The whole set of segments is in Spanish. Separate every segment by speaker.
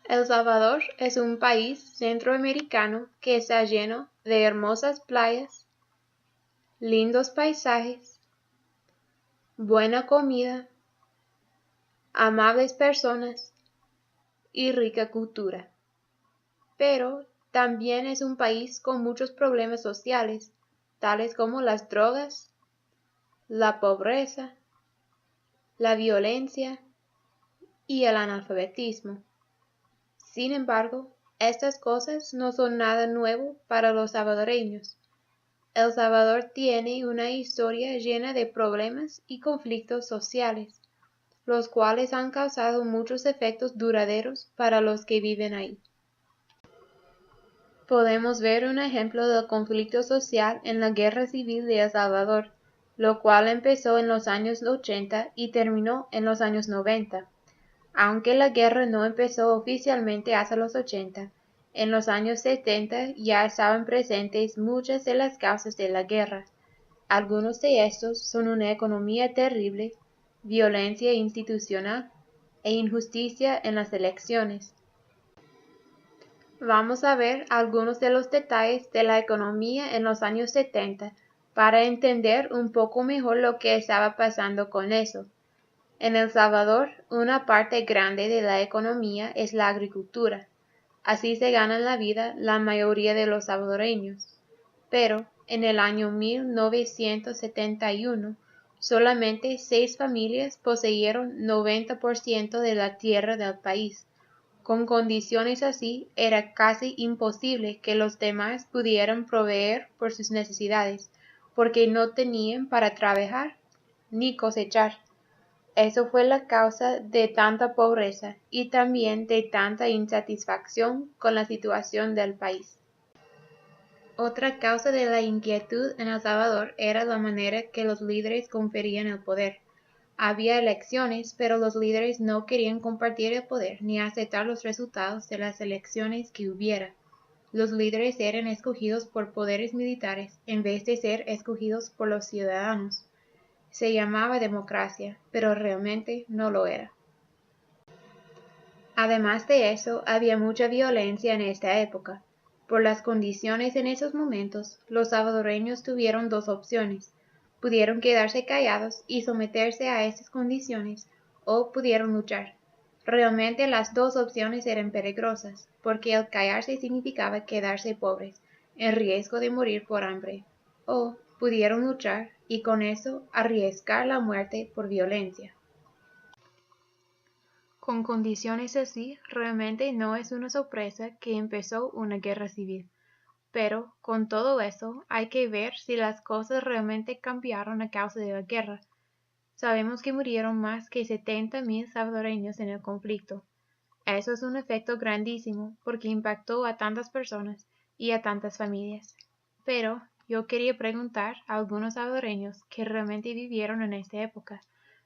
Speaker 1: El Salvador es un país centroamericano que está lleno de hermosas playas, lindos paisajes, buena comida, amables personas y rica cultura. Pero también es un país con muchos problemas sociales, tales como las drogas, la pobreza, la violencia y el analfabetismo. Sin embargo, estas cosas no son nada nuevo para los salvadoreños. El Salvador tiene una historia llena de problemas y conflictos sociales, los cuales han causado muchos efectos duraderos para los que viven ahí. Podemos ver un ejemplo del conflicto social en la Guerra Civil de El Salvador, lo cual empezó en los años 80 y terminó en los años 90. Aunque la guerra no empezó oficialmente hasta los 80, en los años 70 ya estaban presentes muchas de las causas de la guerra. Algunos de estos son una economía terrible, violencia institucional e injusticia en las elecciones. Vamos a ver algunos de los detalles de la economía en los años 70 para entender un poco mejor lo que estaba pasando con eso. En El Salvador, una parte grande de la economía es la agricultura. Así se ganan la vida la mayoría de los salvadoreños. Pero en el año 1971, solamente 6 familias poseyeron 90% de la tierra del país. Con condiciones así, era casi imposible que los demás pudieran proveer por sus necesidades, porque no tenían para trabajar ni cosechar. Eso fue la causa de tanta pobreza y también de tanta insatisfacción con la situación del país. Otra causa de la inquietud en El Salvador era la manera que los líderes conferían el poder. Había elecciones, pero los líderes no querían compartir el poder ni aceptar los resultados de las elecciones que hubiera. Los líderes eran escogidos por poderes militares en vez de ser escogidos por los ciudadanos. Se llamaba democracia, pero realmente no lo era. Además de eso, había mucha violencia en esta época. Por las condiciones en esos momentos, los salvadoreños tuvieron dos opciones. Pudieron quedarse callados y someterse a esas condiciones, o pudieron luchar. Realmente las dos opciones eran peligrosas, porque el callarse significaba quedarse pobres, en riesgo de morir por hambre, o pudieron luchar y con eso arriesgar la muerte por violencia. Con condiciones así, realmente no es una sorpresa que empezó una guerra civil. Pero, con todo eso, hay que ver si las cosas realmente cambiaron a causa de la guerra. Sabemos que murieron más que 70,000 salvadoreños en el conflicto. Eso es un efecto grandísimo porque impactó a tantas personas y a tantas familias. Pero yo quería preguntar a algunos salvadoreños que realmente vivieron en esta época,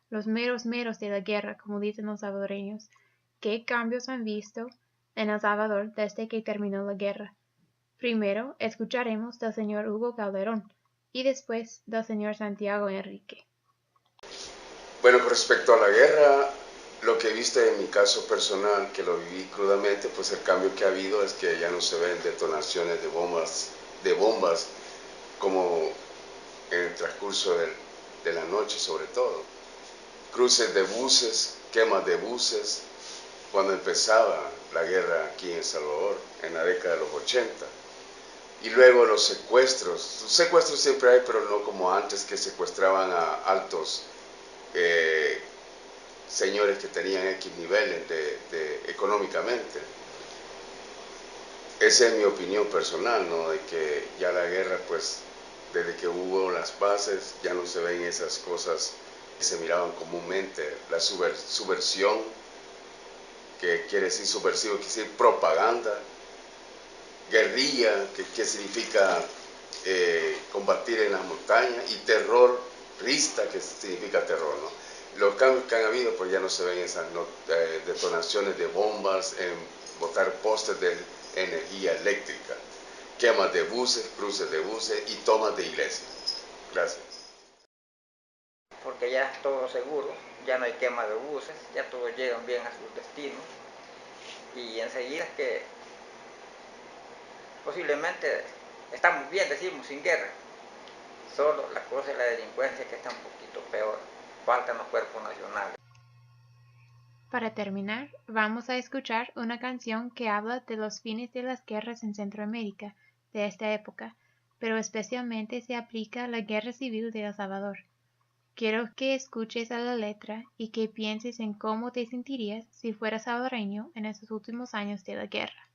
Speaker 1: los meros de la guerra, como dicen los salvadoreños, ¿qué cambios han visto en El Salvador desde que terminó la guerra? Primero escucharemos del señor Hugo Calderón y después del señor Santiago Enrique.
Speaker 2: Bueno, con respecto a la guerra, lo que he visto en mi caso personal, que lo viví crudamente, pues el cambio que ha habido es que ya no se ven detonaciones de bombas como en el transcurso de la noche sobre todo. Cruces de buses, quemas de buses, cuando empezaba la guerra aquí en El Salvador, en la década de los 80. Y luego los secuestros. Secuestros siempre hay, pero no como antes, que secuestraban a altos señores que tenían X niveles económicamente. Esa es mi opinión personal, ¿no? De que ya la guerra, pues, desde que hubo las bases, ya no se ven esas cosas que se miraban comúnmente. La subversión, que quiere decir subversivo, quiere decir propaganda. Guerrilla, que significa combatir en las montañas, y terrorista, que significa terror, ¿no? Los cambios que han habido, pues ya no se ven esas detonaciones de bombas, en botar postes de energía eléctrica, quemas de buses, cruces de buses y tomas de iglesias. Gracias.
Speaker 3: Porque ya es todo seguro, ya no hay quema de buses, ya todos llegan bien a sus destinos. y enseguida es que posiblemente estamos bien, decimos, sin guerra. Solo la cosa es la delincuencia que está un poquito peor. Faltan los cuerpos nacionales.
Speaker 1: Para terminar, vamos a escuchar una canción que habla de los fines de las guerras en Centroamérica de esta época, pero especialmente se aplica a la Guerra Civil de El Salvador. Quiero que escuches a la letra y que pienses en cómo te sentirías si fueras salvadoreño en esos últimos años de la guerra.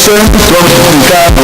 Speaker 4: Centroamericano.